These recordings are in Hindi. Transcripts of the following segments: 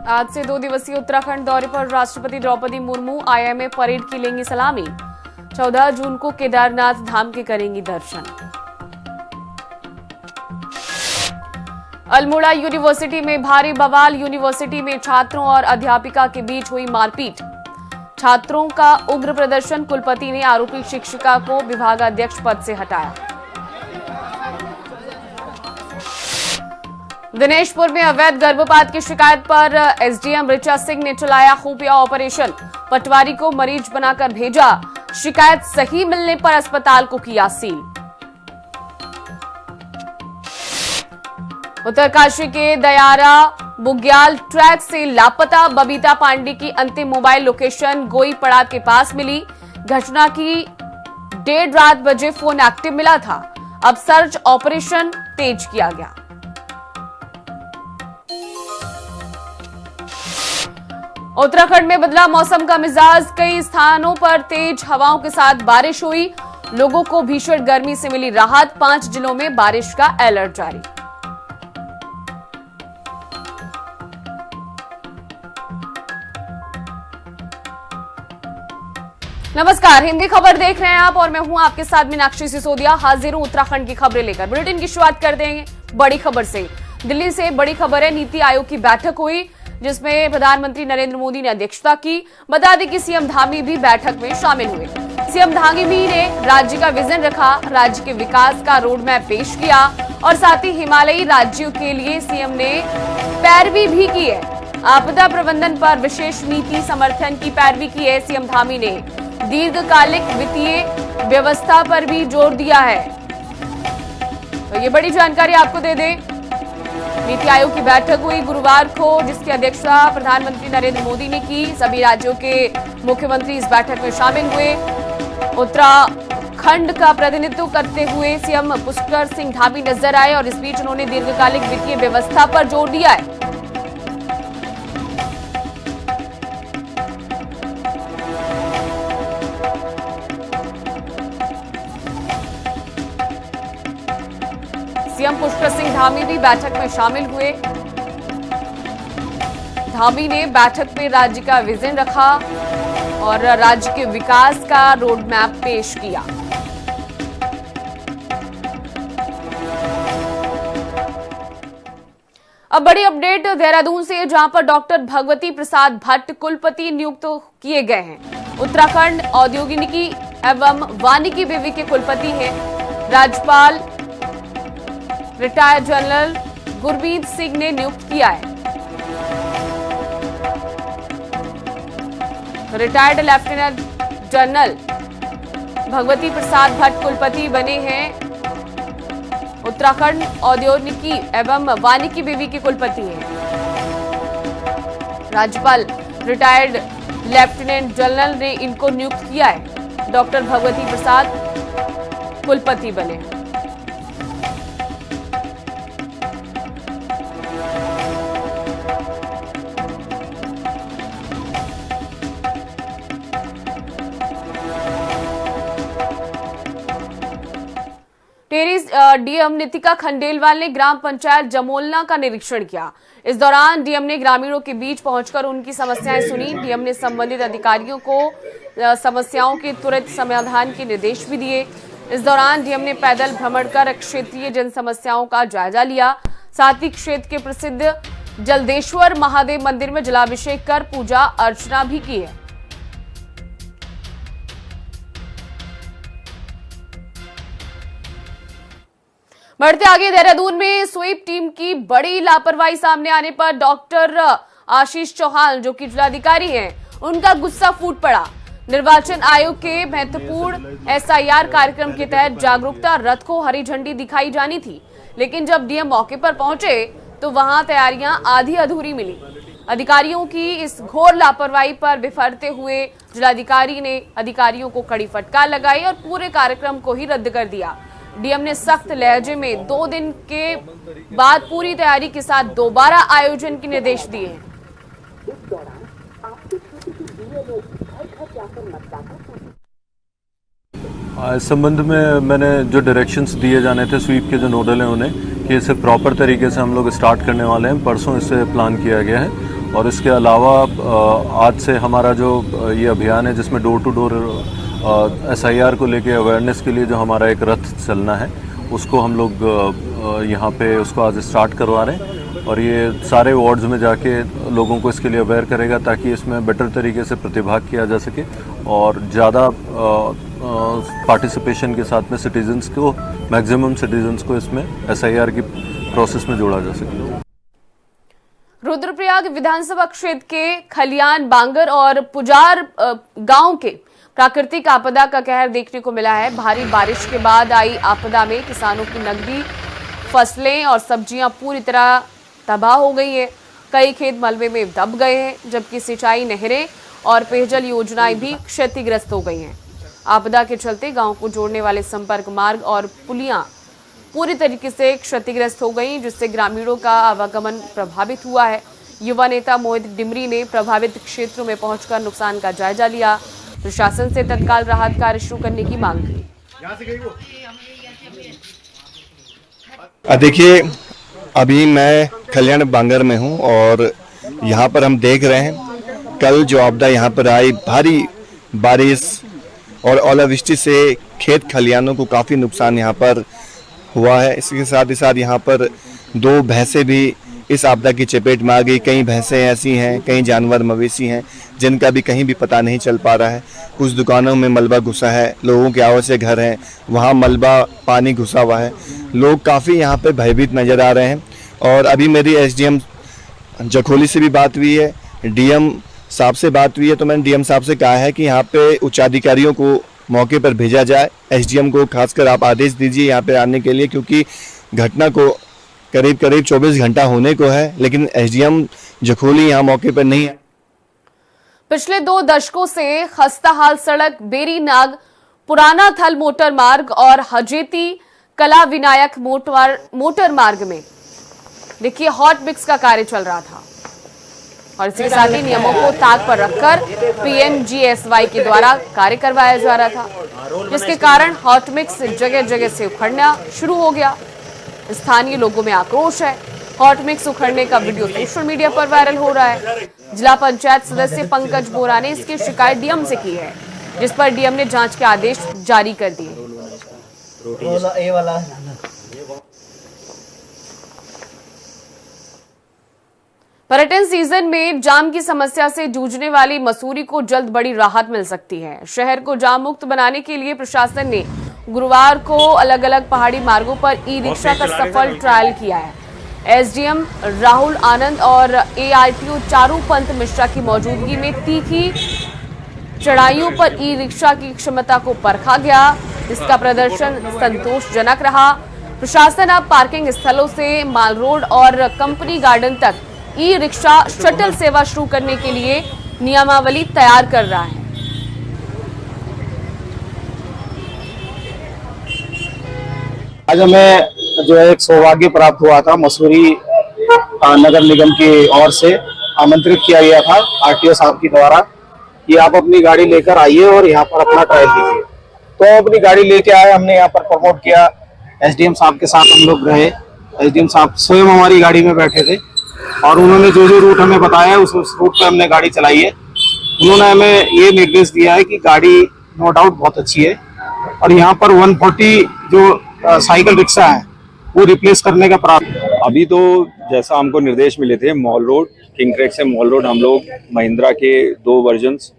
आज से 2 दिवसीय उत्तराखंड दौरे पर राष्ट्रपति द्रौपदी मुर्मू आईएमए परेड की लेंगी सलामी। 14 जून को केदारनाथ धाम के करेंगी दर्शन। अल्मोड़ा यूनिवर्सिटी में भारी बवाल। यूनिवर्सिटी में छात्रों और अध्यापिका के बीच हुई मारपीट। छात्रों का उग्र प्रदर्शन। कुलपति ने आरोपी शिक्षिका को विभागाध्यक्ष पद से हटाया। दिनेशपुर में अवैध गर्भपात की शिकायत पर एसडीएम ऋचा सिंह ने चलाया खुफिया ऑपरेशन। पटवारी को मरीज बनाकर भेजा। शिकायत सही मिलने पर अस्पताल को किया सील। उत्तरकाशी के दयारा बुग्याल ट्रैक से लापता बबीता पांडे की अंतिम मोबाइल लोकेशन गोईपड़ा के पास मिली। घटना की 1:30 रात बजे फोन एक्टिव मिला था। अब सर्च ऑपरेशन तेज किया गया। उत्तराखंड में बदला मौसम का मिजाज। कई स्थानों पर तेज हवाओं के साथ बारिश हुई। लोगों को भीषण गर्मी से मिली राहत। 5 जिलों में बारिश का अलर्ट जारी। नमस्कार, हिंदी खबर देख रहे हैं आप और मैं हूं आपके साथ मीनाक्षी सिसोदिया। हाजिर हूं उत्तराखंड की खबरें लेकर। बुलेटिन की शुरुआत कर देंगे बड़ी खबर से। दिल्ली से बड़ी खबर है। नीति आयोग की बैठक हुई जिसमें प्रधानमंत्री नरेंद्र मोदी ने अध्यक्षता की। बता दें कि सीएम धामी भी बैठक में शामिल हुए। सीएम धामी ने राज्य का विजन रखा, राज्य के विकास का रोड मैप पेश किया और साथ ही हिमालयी राज्यों के लिए सीएम ने पैरवी भी की है। आपदा प्रबंधन पर विशेष नीति समर्थन की पैरवी की है सीएम धामी ने। दीर्घकालिक वित्तीय व्यवस्था पर भी जोर दिया है। तो ये बड़ी जानकारी आपको दे दें। नीति आयोग की बैठक हुई गुरुवार को, जिसकी अध्यक्षता प्रधानमंत्री नरेंद्र मोदी ने की। सभी राज्यों के मुख्यमंत्री इस बैठक में शामिल हुए। उत्तराखंड का प्रतिनिधित्व करते हुए सीएम पुष्कर सिंह धामी नजर आए और इस बीच उन्होंने दीर्घकालिक वित्तीय व्यवस्था पर जोर दिया है। सीएम पुष्कर सिंह धामी भी बैठक में शामिल हुए। धामी ने बैठक में राज्य का विजन रखा और राज्य के विकास का रोड मैप पेश किया। अब बड़ी अपडेट देहरादून से, जहां पर डॉक्टर भगवती प्रसाद भट्ट कुलपति नियुक्त किए गए हैं। उत्तराखंड औद्योगिकी एवं वानिकी विवि के कुलपति हैं। राज्यपाल रिटायर्ड जनरल गुरमीत सिंह ने नियुक्त किया है। Retired lieutenant general Bhagwati Prasad Bhatt कुलपति बने हैं। उत्तराखंड औद्योगिकी एवं वानिकी विवि के कुलपति हैं। राज्यपाल रिटायर्ड लेफ्टिनेंट जनरल ने इनको नियुक्त किया है। डॉक्टर भगवती प्रसाद कुलपति बने हैं। टेरी डीएम नितिका खंडेलवाल ने ग्राम पंचायत जमोलना का निरीक्षण किया। इस दौरान डीएम ने ग्रामीणों के बीच पहुंचकर उनकी समस्याएं सुनी। डीएम ने संबंधित अधिकारियों को समस्याओं के त्वरित समाधान के निर्देश भी दिए। इस दौरान डीएम ने पैदल भ्रमण कर क्षेत्रीय जन समस्याओं का जायजा लिया। साथ ही क्षेत्र के प्रसिद्ध जलदेश्वर महादेव मंदिर में जलाभिषेक कर पूजा अर्चना भी की है। बढ़ते आगे, देहरादून में स्वीप टीम की बड़ी लापरवाही सामने आने पर डॉक्टर आशीष चौहान, जो कि जिलाधिकारी हैं, उनका गुस्सा फूट पड़ा। निर्वाचन आयोग के महत्वपूर्ण एसआईआर कार्यक्रम के तहत जागरूकता रथ को हरी झंडी दिखाई जानी थी, लेकिन जब डीएम मौके पर पहुंचे तो वहां तैयारियां आधी अधूरी मिली। अधिकारियों की इस घोर लापरवाही पर बिफरते हुए जिलाधिकारी ने अधिकारियों को कड़ी फटकार लगाई और पूरे कार्यक्रम को ही रद्द कर दिया। डीएम ने सख्त लहजे में 2 दिन के बाद पूरी तैयारी के साथ दोबारा आयोजन के निर्देश दिए हैं। इस संबंध में मैंने जो डायरेक्शंस दिए जाने थे स्वीप के जो नोडल हैं उन्हें कि इसे प्रॉपर तरीके से हम लोग स्टार्ट करने वाले हैं। परसों इसे प्लान किया गया है और इसके अलावा आज से हमारा जो ये अभियान है जिसमें डोर टू डोर SIR को लेके अवेयरनेस के लिए जो हमारा एक रथ चलना है उसको हम लोग यहाँ पे उसको आज स्टार्ट करवा रहे हैं और ये सारे वार्ड्स में जाके लोगों को इसके लिए अवेयर करेगा ताकि इसमें बेटर तरीके से प्रतिभाग किया जा सके और ज़्यादा पार्टिसिपेशन के साथ में सिटीजन्स को मैक्सिमम सिटीजन्स को इसमें SIR की प्रोसेस में जोड़ा जा सके। रुद्रप्रयाग विधानसभा क्षेत्र के खलियान, बांगर और पुजार गांव के प्राकृतिक आपदा का कहर देखने को मिला है। भारी बारिश के बाद आई आपदा में किसानों की नकदी फसलें और सब्जियां पूरी तरह तबाह हो गई है। कई खेत मलबे में दब गए हैं जबकि सिंचाई, नहरें और पेयजल योजनाएं भी क्षतिग्रस्त हो गई हैं। आपदा के चलते गांव को जोड़ने वाले संपर्क मार्ग और पुलियां पूरी तरीके से क्षतिग्रस्त हो गई जिससे ग्रामीणों का आवागमन प्रभावित हुआ है। युवा नेता मोहित डिमरी ने प्रभावित क्षेत्रों में पहुंचकर नुकसान का जायजा लिया। प्रशासन से तत्काल राहत कार्य शुरू करने की मांग की। देखिए, अभी मैं खलियान बांगर में हूं और यहाँ पर हम देख रहे हैं कल जो आपदा यहाँ पर आई, भारी बारिश और ओलावृष्टि से खेत खलियानों को काफ़ी नुकसान यहाँ पर हुआ है। इसके साथ ही साथ यहाँ पर 2 भैंसें भी इस आपदा की चपेट में आ गई। कई भैंसें ऐसी हैं, कई जानवर मवेशी हैं जिनका भी कहीं भी पता नहीं चल पा रहा है। कुछ दुकानों में मलबा घुसा है, लोगों के आवासीय घर हैं वहाँ मलबा पानी घुसा हुआ है। लोग काफ़ी यहाँ पे भयभीत नज़र आ रहे हैं और अभी मेरी SDM जखोली से भी बात हुई है, DM साहब से बात हुई है। तो मैंने DM साहब से कहा है कि यहाँ पे उच्चाधिकारियों को मौके पर भेजा जाए। SDM को खासकर आप आदेश दीजिए यहाँ पे आने के लिए, क्योंकि घटना को करीब 24 घंटा होने को है लेकिन SDM जखोली यहाँ मौके पर नहीं है। पिछले 2 दशकों से खस्ताहाल सड़क बेरीनाग पुराना थल मोटर मार्ग और हजेती कला विनायक मोटर मार्ग में देखिए हॉट मिक्स का कार्य चल रहा था और इसके साथ ही नियमों को ताक पर रखकर PMGSY के द्वारा कार्य करवाया जा रहा था जिसके कारण हॉट मिक्स जगह जगह से उखड़ना शुरू हो गया। स्थानीय लोगों में आक्रोश है। हॉट मिक्स उखड़ने का वीडियो सोशल मीडिया पर वायरल हो रहा है। जिला पंचायत सदस्य पंकज बोरा ने इसकी शिकायत DM से की है जिस पर DM ने जांच के आदेश जारी कर दिए। पर्यटन सीजन में जाम की समस्या से जूझने वाली मसूरी को जल्द बड़ी राहत मिल सकती है। शहर को जाम मुक्त बनाने के लिए प्रशासन ने गुरुवार को अलग अलग पहाड़ी मार्गों पर ई-रिक्शा का सफल ट्रायल किया है। SDM राहुल आनंद और ARTO चारू पंत मिश्रा की मौजूदगी में तीखी चढ़ाइयों पर ई-रिक्शा की क्षमता को परखा गया। इसका प्रदर्शन संतोषजनक रहा। प्रशासन अब पार्किंग स्थलों से माल रोड और कंपनी गार्डन तक ई-रिक्शा शटल सेवा शुरू करने के लिए नियमावली तैयार कर रहा है। आज हमें जो है एक सौभाग्य प्राप्त हुआ था। मसूरी नगर निगम की ओर से आमंत्रित किया गया था RTO साहब की द्वारा कि आप अपनी गाड़ी लेकर आइए और यहाँ पर अपना ट्रायल कीजिए। तो अपनी गाड़ी लेके आए, हमने यहाँ पर प्रमोट किया। SDM साहब के साथ हम लोग रहे। SDM साहब स्वयं हमारी गाड़ी में बैठे थे और उन्होंने जो रूट हमें बताया उस रूट पर हमने गाड़ी चलाई है। उन्होंने हमें ये निर्देश दिया है कि गाड़ी नो डाउट बहुत अच्छी है और यहाँ पर 140 जो साइकिल रिक्शा है वो रिप्लेस करने का प्रावधान। अभी तो जैसा हमको निर्देश मिले थे, मॉल रोड, किंग ट्रैक से मॉल रोड हम लोग महिंद्रा के 2 वर्जन्स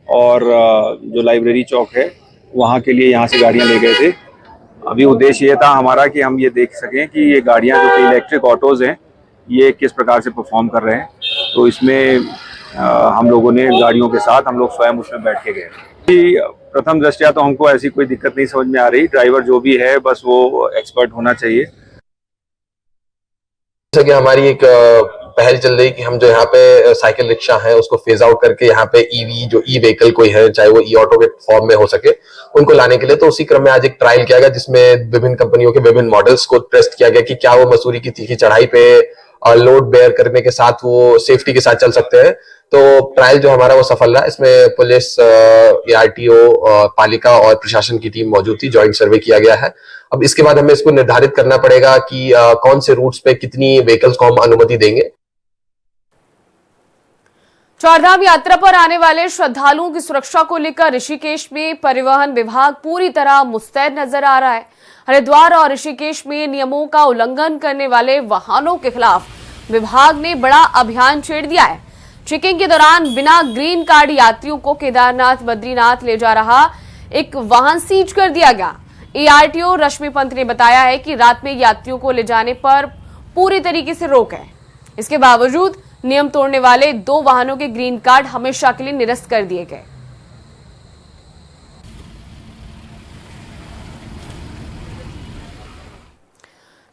और जो लाइब्रेरी चौक है वहाँ के लिए यहाँ से गाड़ियाँ ले गए थे। अभी उद्देश्य ये था हमारा कि हम ये देख सकें कि ये गाड़ियाँ जो कि इलेक्ट्रिक ऑटोज़ हैं ये किस प्रकार से परफॉर्म कर रहे हैं। तो इसमें हम लोगों ने गाड़ियों के साथ हम लोग स्वयं उसमें बैठ के गए। प्रथम दृष्टया तो हमको ऐसी कोई दिक्कत नहीं समझ में आ रही। ड्राइवर जो भी है बस वो एक्सपर्ट होना चाहिए। जैसे कि हमारी एक पहल चल रही कि हम जो यहाँ पे साइकिल रिक्शा है उसको फेज आउट करके यहाँ पे ईवी जो ई व्हीकल कोई है, चाहे वो ई ऑटो के फॉर्म में हो सके, उनको लाने के लिए। तो उसी क्रम में आज एक ट्रायल किया गया जिसमें विभिन्न कंपनियों के विभिन्न मॉडल्स को टेस्ट किया गया कि क्या वो मसूरी की तीखी चढ़ाई पे लोड बेयर करने के साथ वो सेफ्टी के साथ चल सकते हैं। तो ट्रायल जो हमारा वो सफल रहा। इसमें पुलिस, ARTO, पालिका और प्रशासन की टीम मौजूद थी। जॉइंट सर्वे किया गया है। अब इसके बाद हमें इसको निर्धारित करना पड़ेगा कि कौन से रूट्स पे कितनी व्हीकल्स को हम अनुमति देंगे। चारधाम यात्रा पर आने वाले श्रद्धालुओं की सुरक्षा को लेकर ऋषिकेश में परिवहन विभाग पूरी तरह मुस्तैद नजर आ रहा है। हरिद्वार और ऋषिकेश में नियमों का उल्लंघन करने वाले वाहनों के खिलाफ विभाग ने बड़ा अभियान छेड़ दिया है। चेकिंग के दौरान बिना ग्रीन कार्ड यात्रियों को केदारनाथ, बद्रीनाथ ले जा रहा एक वाहन सीज कर दिया गया। ARTO रश्मि पंत ने बताया है कि रात में यात्रियों को ले जाने पर पूरी तरीके से रोक है। इसके बावजूद नियम तोड़ने वाले 2 वाहनों के ग्रीन कार्ड हमेशा के लिए निरस्त कर दिए गए।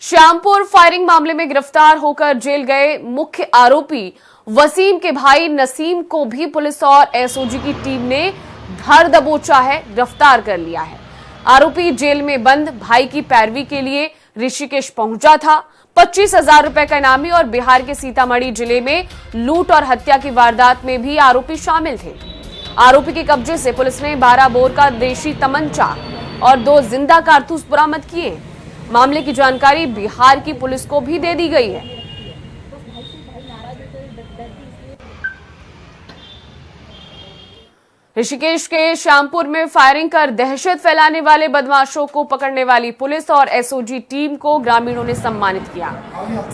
श्यामपुर फायरिंग मामले में गिरफ्तार होकर जेल गए मुख्य आरोपी वसीम के भाई नसीम को भी पुलिस और SOG की टीम ने धर दबोचा है, गिरफ्तार कर लिया है। आरोपी जेल में बंद भाई की पैरवी के लिए ऋषिकेश पहुंचा था। 25,000 रुपए का इनामी और बिहार के सीतामढ़ी जिले में लूट और हत्या की वारदात में भी आरोपी शामिल थे। आरोपी के कब्जे से पुलिस ने 12 बोर का देशी तमंचा और 2 जिंदा कारतूस बरामद किए। मामले की जानकारी बिहार की पुलिस को भी दे दी गई है। ऋषिकेश के श्यामपुर में फायरिंग कर दहशत फैलाने वाले बदमाशों को पकड़ने वाली पुलिस और SOG टीम को ग्रामीणों ने सम्मानित किया।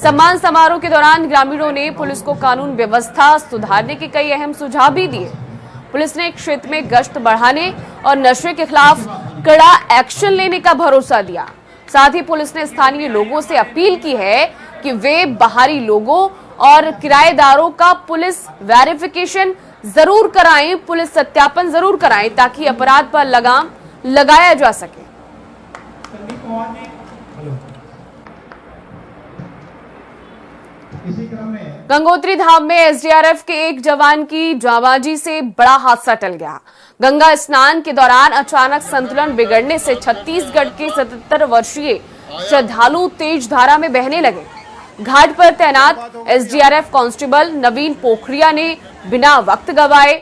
सम्मान समारोह के दौरान ग्रामीणों ने पुलिस को कानून व्यवस्था सुधारने के कई अहम सुझाव भी दिए। पुलिस ने क्षेत्र में गश्त बढ़ाने और नशे के खिलाफ कड़ा एक्शन लेने का भरोसा दिया। साथ ही पुलिस ने स्थानीय लोगों से अपील की है कि वे बाहरी लोगों और किराएदारों का पुलिस वेरिफिकेशन जरूर कराएं, पुलिस सत्यापन जरूर कराएं ताकि अपराध पर लगाम लगाया जा सके। गंगोत्री धाम में SDRF के एक जवान की जांबाजी से बड़ा हादसा टल गया। गंगा स्नान के दौरान अचानक संतुलन बिगड़ने से छत्तीसगढ़ के 77 वर्षीय श्रद्धालु तेज धारा में बहने लगे। घाट पर तैनात SDRF कांस्टेबल नवीन पोखरिया ने बिना वक्त गवाए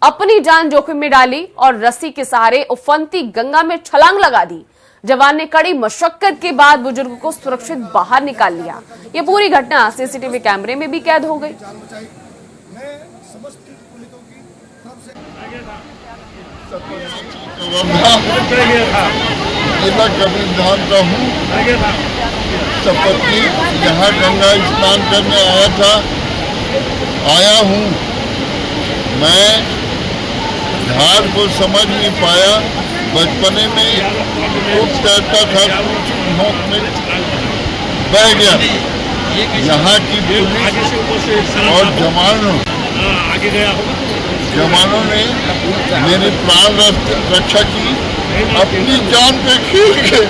अपनी जान जोखिम में डाली और रस्सी के सहारे उफनती गंगा में छलांग लगा दी। जवान ने कड़ी मशक्कत के बाद बुजुर्ग को सुरक्षित बाहर निकाल लिया। ये पूरी घटना CCTV कैमरे में भी कैद हो गई। शपथ की यहाँ गंगा स्नान करने आया हूँ। मैं घाट को समझ नहीं पाया। बचपने में खूब तैरता था, नोक में बह गया। यहाँ की पुलिस और जवानों ने मेरी प्राण रक्षा की, अपनी जान पे खेल के।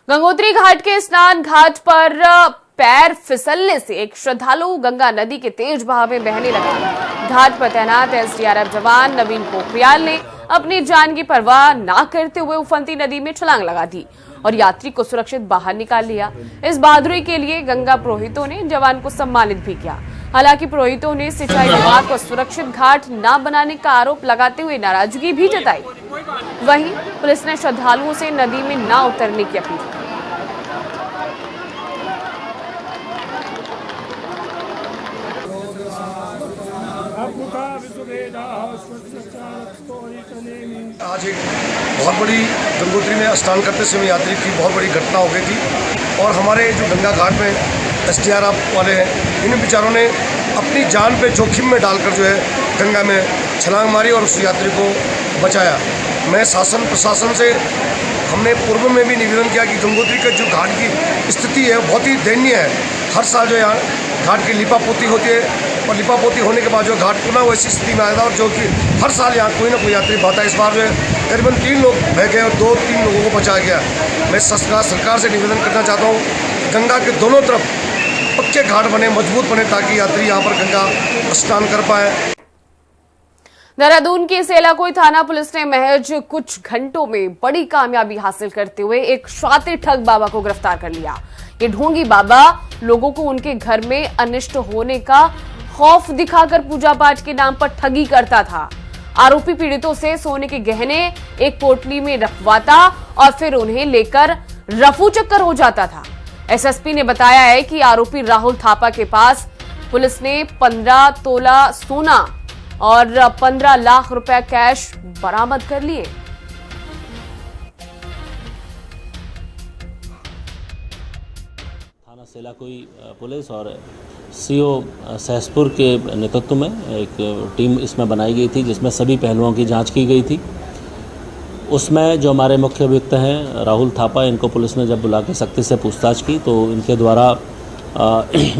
गंगोत्री घाट के स्नान घाट पर पैर फिसलने से एक श्रद्धालु गंगा नदी के तेज बहाव में बहने लगा। घाट पर तैनात SDRF जवान नवीन पोखरियाल ने अपनी जान की परवाह ना करते हुए उफनती नदी में छलांग लगा दी और यात्री को सुरक्षित बाहर निकाल लिया। इस बहादुरी के लिए गंगा पुरोहितों ने जवान को सम्मानित भी किया। हालांकि पुरोहितों ने सिंचाई विभाग को सुरक्षित घाट न बनाने का आरोप लगाते हुए नाराजगी भी जताई। वहीं पुलिस ने श्रद्धालुओं से नदी में न उतरने की अपील की। आज एक बहुत बड़ी गंगोत्री में स्नान करते समय यात्री की बहुत बड़ी घटना हो गई थी और हमारे जो गंगा घाट में SDRF वाले हैं, इन बेचारों ने अपनी जान पे जोखिम में डालकर जो है गंगा में छलांग मारी और उस यात्री को बचाया। मैं शासन प्रशासन से हमने पूर्व में भी निवेदन किया कि गंगोत्री का जो घाट की स्थिति है बहुत ही दयनीय है। हर साल जो यहाँ घाट की लिपापोती होती है और लिपापोती होने के बाद जो घाट पुनः वैसी स्थिति में आया था और जो कि हर साल यहाँ कोई ना कोई यात्री बहता है। इस बार जो है करीबन 3 लोग बह गए और 2-3 लोगों को बचाया गया। मैं सरकार से निवेदन करना चाहता हूँ कि गंगा के दोनों तरफ पक्के घाट बने, मजबूत बने ताकि यात्री यहाँ पर गंगा स्नान कर पाए। देहरादून की सेलाकोई थाना पुलिस ने महज कुछ घंटों में बड़ी कामयाबी हासिल करते हुए एक शातिर ठग बाबा को गिरफ्तार कर लिया। ये ढोंगी बाबा लोगों को उनके घर में अनिष्ट होने का खौफ दिखाकर पूजा पाठ के नाम पर ठगी करता था। आरोपी पीड़ितों से सोने के गहने एक पोटली में रखवाता और फिर उन्हें लेकर रफू चक्कर हो जाता था। एसएसपी ने बताया है कि आरोपी राहुल थापा के पास पुलिस ने 15 तोला सोना और 15 लाख रुपए कैश बरामद कर लिए। थाना सेलाकुई पुलिस और सीओ सहसपुर के नेतृत्व में एक टीम इसमें बनाई गई थी, जिसमें सभी पहलुओं की जांच की गई थी। उसमें जो हमारे मुख्य अभियुक्त हैं राहुल थापा, इनको पुलिस ने जब बुला के सख्ती से पूछताछ की तो इनके द्वारा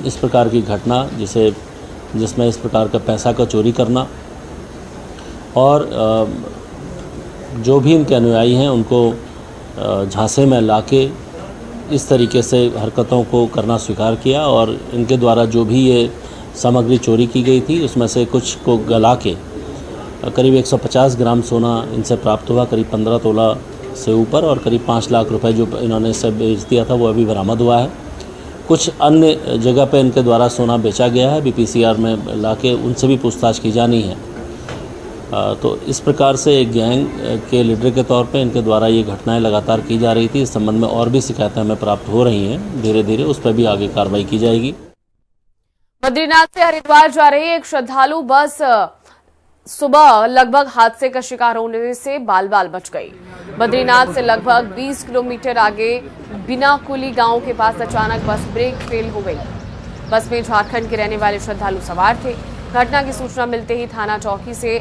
इस प्रकार की घटना जिसमें इस प्रकार का पैसा का चोरी करना और जो भी इनके अनुयायी हैं उनको झांसे में लाके इस तरीके से हरकतों को करना स्वीकार किया और इनके द्वारा जो भी ये सामग्री चोरी की गई थी उसमें से कुछ को गला के करीब 150 ग्राम सोना इनसे प्राप्त हुआ, करीब 15 तोला से ऊपर, और करीब 5 लाख रुपए जो इन्होंने इससे बेच दिया था वो अभी बरामद हुआ है। कुछ अन्य जगह पे इनके द्वारा सोना बेचा गया है, बीपीसीआर में लाके उनसे भी पूछताछ की जानी है। तो इस प्रकार से एक गैंग के लीडर के तौर पे इनके द्वारा ये घटनाएं लगातार की जा रही थी। इस संबंध में और भी शिकायतें हमें प्राप्त हो रही हैं, धीरे धीरे उस पर भी आगे कार्रवाई की जाएगी। बद्रीनाथ से हरिद्वार जा रही एक श्रद्धालु बस सुबह लगभग हादसे का शिकार होने से बाल बाल बच गई। बद्रीनाथ से लगभग 20 किलोमीटर आगे बिना कुली गांव के पास अचानक बस ब्रेक फेल हो गई। बस में झारखंड के रहने वाले श्रद्धालु सवार थे। घटना की सूचना मिलते ही थाना चौकी से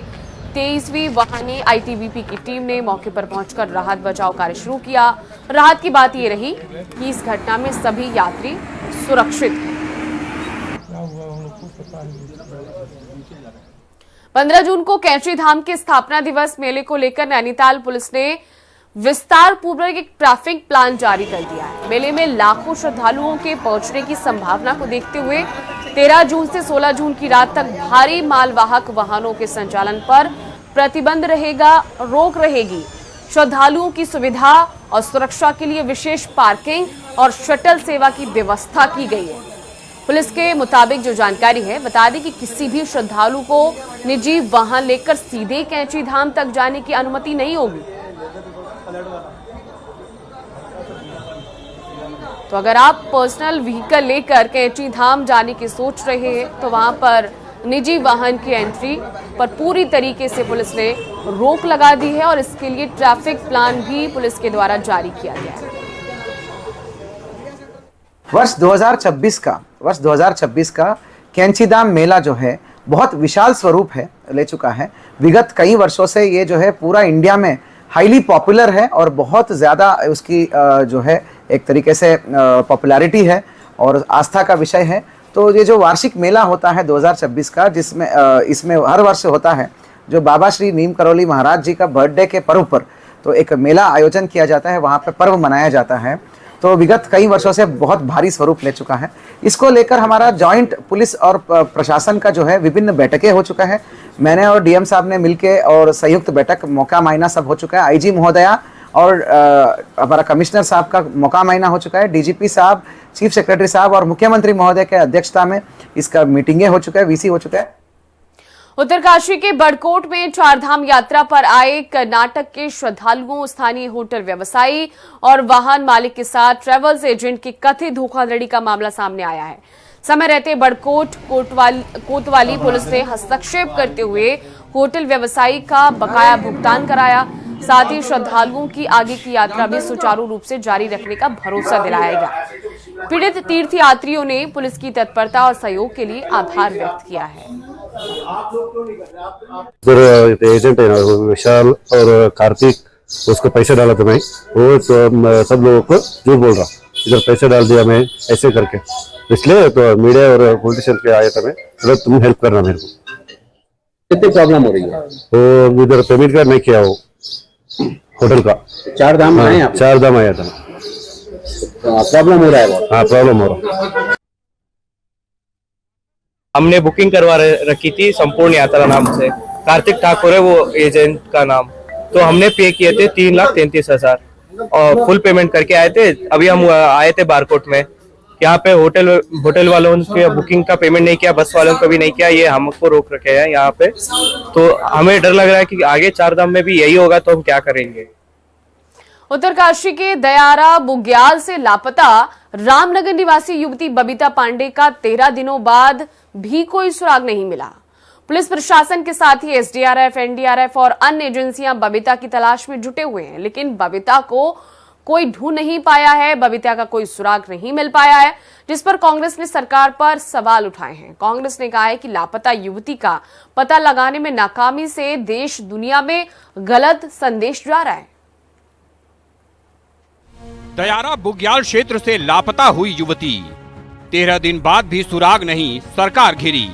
23वीं वाहिनी आईटीबीपी की टीम ने मौके पर पहुंचकर राहत बचाव कार्य शुरू किया। राहत की बात यह रही कि इस घटना में सभी यात्री सुरक्षित हैं। 15 जून को कैंची धाम के स्थापना दिवस मेले को लेकर नैनीताल पुलिस ने विस्तार पूर्वक एक ट्रैफिक प्लान जारी कर दिया है। मेले में लाखों श्रद्धालुओं के पहुंचने की संभावना को देखते हुए 13 जून से 16 जून की रात तक भारी मालवाहक वाहनों के संचालन पर प्रतिबंध रहेगा, रोक रहेगी। श्रद्धालुओं की सुविधा और सुरक्षा के लिए विशेष पार्किंग और शटल सेवा की व्यवस्था की गई है। पुलिस के मुताबिक जो जानकारी है, बता दें कि किसी भी श्रद्धालु को निजी वाहन लेकर सीधे कैंची धाम तक जाने की अनुमति नहीं होगी। तो अगर आप पर्सनल व्हीकल लेकर कैंची धाम जाने की सोच रहे हैं तो वहां पर निजी वाहन की एंट्री पर पूरी तरीके से पुलिस ने रोक लगा दी है और इसके लिए ट्रैफिक प्लान भी पुलिस के द्वारा जारी किया गया है। वर्ष 2026 का कैंचीधाम मेला जो है बहुत विशाल स्वरूप ले चुका है। विगत कई वर्षों से ये जो है पूरा इंडिया में हाईली पॉपुलर है और बहुत ज़्यादा उसकी जो है एक तरीके से पॉपुलैरिटी है और आस्था का विषय है। तो ये जो वार्षिक मेला होता है 2026 का, जिसमें इसमें हर वर्ष होता है जो बाबा श्री नीम करौली महाराज जी का बर्थडे के पर्व पर तो एक मेला आयोजन किया जाता है, वहाँ पर पर्व मनाया जाता है। तो विगत कई वर्षों से बहुत भारी स्वरूप ले चुका है। इसको लेकर हमारा जॉइंट पुलिस और प्रशासन का जो है विभिन्न बैठकें हो चुका है। मैंने और डीएम साहब ने मिलके और संयुक्त बैठक मौका मायना सब हो चुका है। आईजी महोदया और हमारा कमिश्नर साहब का मौका मायना हो चुका है। डीजीपी साहब, चीफ सेक्रेटरी साहब और मुख्यमंत्री महोदय के अध्यक्षता में इसका मीटिंगें हो चुका है, वीसी हो चुका है। उत्तरकाशी के बड़कोट में चारधाम यात्रा पर आए कर्नाटक के श्रद्धालुओं, स्थानीय होटल व्यवसायी और वाहन मालिक के साथ ट्रेवल्स एजेंट की कथित धोखाधड़ी का मामला सामने आया है। समय रहते बड़कोट कोतवाली पुलिस ने हस्तक्षेप करते हुए होटल व्यवसायी का बकाया भुगतान कराया। साथ ही श्रद्धालुओं की आगे की यात्रा भी सुचारू रूप से जारी रखने का भरोसा दिलाया गया। पीड़ित तीर्थयात्रियों ने पुलिस की तत्परता और सहयोग के लिए आभार व्यक्त किया है। एजेंट है ना विशाल और कार्तिक, उसको पैसे डाला था मैं, वो तो सब लोगों को झूठ बोल रहा, इधर पैसे डाल दिया मैं ऐसे करके, इसलिए तो मीडिया और पॉलिटिशियन के आया था मैं, तो तुम हेल्प करना मेरे को। कितनी प्रॉब्लम हो रही है? वो इधर पेमेंट का नहीं किया, वो होटल का चारधाम आया, चारधाम आया था, प्रॉब्लम हो रहा है। हाँ प्रॉब्लम हो रहा है। हमने बुकिंग करवा रखी थी संपूर्ण यात्रा नाम से, कार्तिक ठाकुर है वो एजेंट का नाम। तो हमने पे किए थे 3,33,000 और फुल पेमेंट करके आए थे। अभी हम आए थे बारकोट में, यहाँ पे होटल वालों के बुकिंग का पेमेंट नहीं किया, बस वालों को भी नहीं किया, ये हमको रोक रखे हैं यहाँ पे। तो हमें डर लग रहा है कि आगे 4 धाम में भी यही होगा तो हम क्या करेंगे। उत्तरकाशी के दयारा बुग्याल से लापता रामनगर निवासी युवती बबीता पांडे का 13 दिनों बाद भी कोई सुराग नहीं मिला। पुलिस प्रशासन के साथ ही एसडीआरएफ, एनडीआरएफ और अन्य एजेंसियां बबीता की तलाश में जुटे हुए हैं, लेकिन बबीता को कोई ढूंढ नहीं पाया है, बबीता का कोई सुराग नहीं मिल पाया है, जिस पर कांग्रेस ने सरकार पर सवाल उठाए हैं। कांग्रेस ने कहा है कि लापता युवती का पता लगाने में नाकामी से देश दुनिया में गलत संदेश जा रहा है। दयारा बुग्याल क्षेत्र से लापता हुई युवती, 13 दिन बाद भी सुराग नहीं, सरकार घिरी।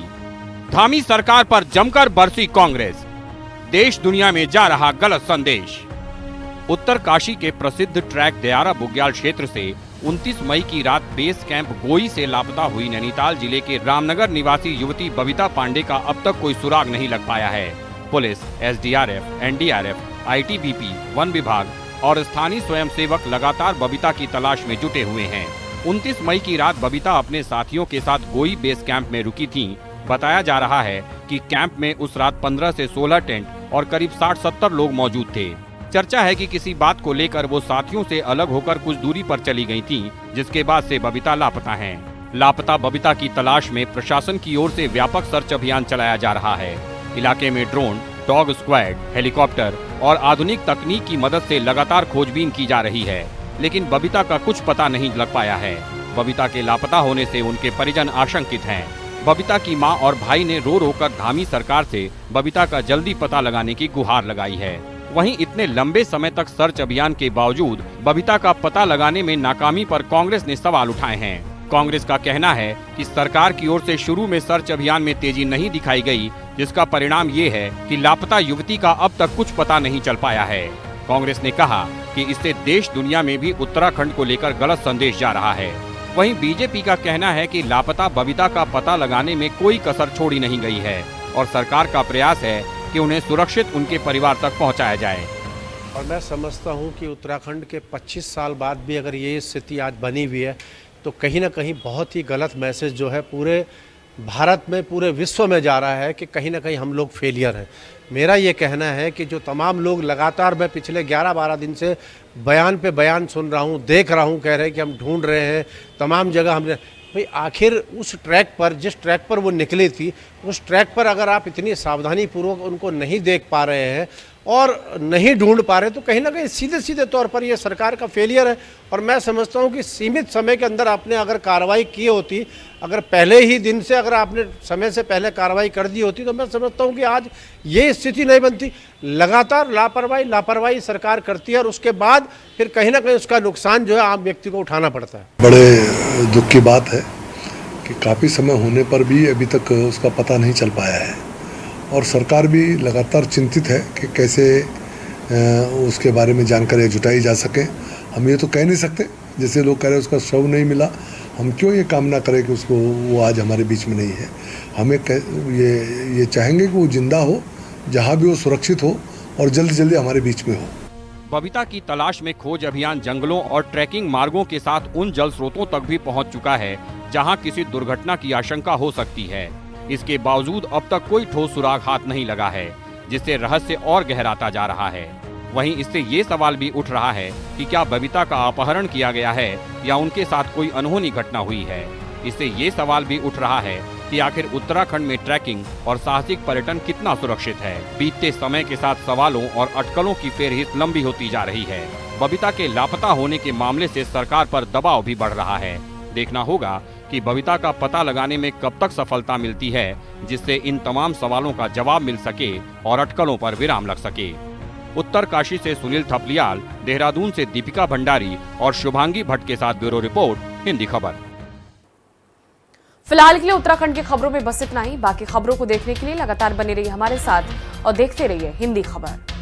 धामी सरकार पर जमकर बरसी कांग्रेस, देश दुनिया में जा रहा गलत संदेश। उत्तरकाशी के प्रसिद्ध ट्रैक दयारा बुग्याल क्षेत्र से 29 मई की रात बेस कैंप गोई से लापता हुई नैनीताल जिले के रामनगर निवासी युवती बबीता पांडे का अब तक कोई सुराग नहीं लग पाया है। Police, SDRF, NDRF, ITBP, one विभाग और स्थानीय स्वयंसेवक लगातार बबीता की तलाश में जुटे हुए हैं। 29 मई की रात बबीता अपने साथियों के साथ गोई बेस कैंप में रुकी थीं। बताया जा रहा है कि कैंप में उस रात 15 से 16 टेंट और करीब 60-70 लोग मौजूद थे। चर्चा है कि किसी बात को लेकर वो साथियों से अलग होकर कुछ दूरी पर चली गई थीं, जिसके बाद से बबीता लापता हैं। लापता बबीता की तलाश में प्रशासन की ओर से व्यापक सर्च अभियान चलाया जा रहा है। इलाके में ड्रोन, डॉग स्क्वाड, हेलीकॉप्टर और आधुनिक तकनीक की मदद से लगातार खोजबीन की जा रही है, लेकिन बबीता का कुछ पता नहीं लग पाया है। बबीता के लापता होने से उनके परिजन आशंकित हैं। बबीता की मां और भाई ने रो रो कर धामी सरकार से बबीता का जल्दी पता लगाने की गुहार लगाई है। वहीं इतने लंबे समय तक सर्च अभियान के बावजूद बबीता का पता लगाने में नाकामी पर कांग्रेस ने सवाल उठाए हैं। कांग्रेस का कहना है कि सरकार की ओर से शुरू में सर्च अभियान में तेजी नहीं दिखाई गई, जिसका परिणाम ये है कि लापता युवती का अब तक कुछ पता नहीं चल पाया है। कांग्रेस ने कहा कि इससे देश दुनिया में भी उत्तराखंड को लेकर गलत संदेश जा रहा है। वहीं बीजेपी का कहना है कि लापता बबीता का पता लगाने में कोई कसर छोड़ी नहीं गई है और सरकार का प्रयास है कि उन्हें सुरक्षित उनके परिवार तक पहुंचाया जाए। और मैं समझता हूं कि उत्तराखंड के 25 साल बाद भी अगर ये स्थिति आज बनी हुई है तो कहीं ना कहीं बहुत ही गलत मैसेज जो है पूरे भारत में, पूरे विश्व में जा रहा है कि कहीं ना कहीं हम लोग फेलियर हैं। मेरा ये कहना है कि जो तमाम लोग लगातार मैं पिछले 11-12 दिन से बयान पे बयान सुन रहा हूँ, देख रहा हूँ, कह रहे हैं कि हम ढूंढ रहे हैं, तमाम जगह हमने, भाई आखिर उस ट्रैक पर, जिस ट्रैक पर वो निकली थी, उस ट्रैक पर अगर आप इतनी सावधानी पूर्वक उनको नहीं देख पा रहे हैं और नहीं ढूंढ पा रहे तो कहीं ना कहीं सीधे सीधे तौर पर ये सरकार का फेलियर है। और मैं समझता हूँ कि सीमित समय के अंदर आपने अगर कार्रवाई की होती, अगर पहले ही दिन से अगर आपने समय से पहले कार्रवाई कर दी होती तो मैं समझता हूँ कि आज ये स्थिति नहीं बनती। लगातार लापरवाही सरकार करती है और उसके बाद फिर कहीं ना कहीं उसका नुकसान जो है आम व्यक्ति को उठाना पड़ता है। बड़े दुख की बात है कि काफ़ी समय होने पर भी अभी तक उसका पता नहीं चल पाया है और सरकार भी लगातार चिंतित है कि कैसे उसके बारे में जानकारी जुटाई जा सके। हम ये तो कह नहीं सकते, जैसे लोग कह रहे हैं उसका शव नहीं मिला, हम क्यों ये कामना करें कि उसको वो आज हमारे बीच में नहीं है। हमें ये चाहेंगे कि वो जिंदा हो, जहाँ भी वो सुरक्षित हो और जल्दी जल्दी हमारे बीच में हो। बबीता की तलाश में खोज अभियान जंगलों और ट्रैकिंग मार्गों के साथ उन जल स्रोतों तक भी पहुंच चुका है जहां किसी दुर्घटना की आशंका हो सकती है। इसके बावजूद अब तक कोई ठोस सुराग हाथ नहीं लगा है, जिससे रहस्य और गहराता जा रहा है। वहीं इससे ये सवाल भी उठ रहा है कि क्या बबीता का अपहरण किया गया है या उनके साथ कोई अनहोनी घटना हुई है। इससे ये सवाल भी उठ रहा है कि आखिर उत्तराखंड में ट्रैकिंग और साहसिक पर्यटन कितना सुरक्षित है। बीतते समय के साथ सवालों और अटकलों की फेरहिस्त लंबी होती जा रही है। बबीता के लापता होने के मामले से सरकार पर दबाव भी बढ़ रहा है। देखना होगा कि बबीता का पता लगाने में कब तक सफलता मिलती है, जिससे इन तमाम सवालों का जवाब मिल सके और अटकलों पर विराम लग सके। उत्तरकाशी से सुनील थपलियाल, देहरादून से दीपिका भंडारी और शुभांगी भट्ट के साथ ब्यूरो रिपोर्ट, हिंदी खबर। फिलहाल के लिए उत्तराखंड की खबरों में बस इतना ही। बाकी खबरों को देखने के लिए लगातार बने रहिए हमारे साथ और देखते रहिए हिंदी खबर।